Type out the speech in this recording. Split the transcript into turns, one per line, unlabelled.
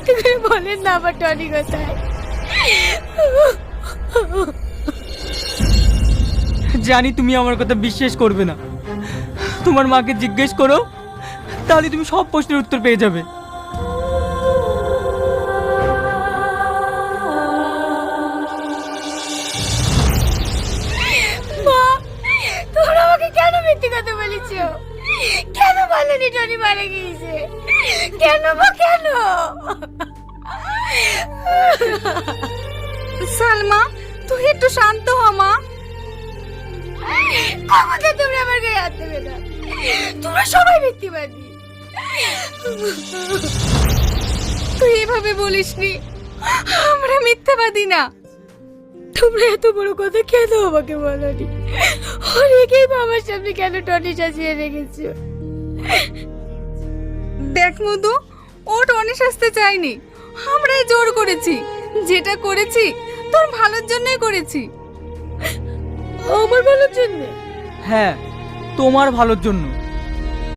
সত্যি করে বলেন না আমার টনি কোথায়?
জানি তুমি আমার কথা বিশ্বাস করবে না, তোমার মাকে জিজ্ঞেস করো, তাহলে তুমি সব প্রশ্নের উত্তর পেয়ে যাবে।
মা, তোমরা আমাকে কেন মিথ্যে কথা বলেছো? কেন বলনি টনি মারা গিয়েছে? কেন মা, কেন?
সালমা, তুই একটু শান্ত হ মা।
আমাকে তোমরা আমার গায়ে হাত দেবে না, তোমরা সবাই মিথ্যেবাদী।
তুই এভাবে বলিসনি, আমরা মিথ্যাবাদী না।
তোমরা এত বড় কথা কেন আমাকে বলনি? অনেকেই বাবার সামনে কেন টনি সাজিয়ে রেখেছো?
দেখ মধু, ও টনি সাজতে চাইনি, আমরাই জোর করেছি। যেটা করেছি তোর ভালোর জন্যই করেছি।
আমার ভালোর জন্য?
হ্যাঁ, তোমার ভালোর জন্য।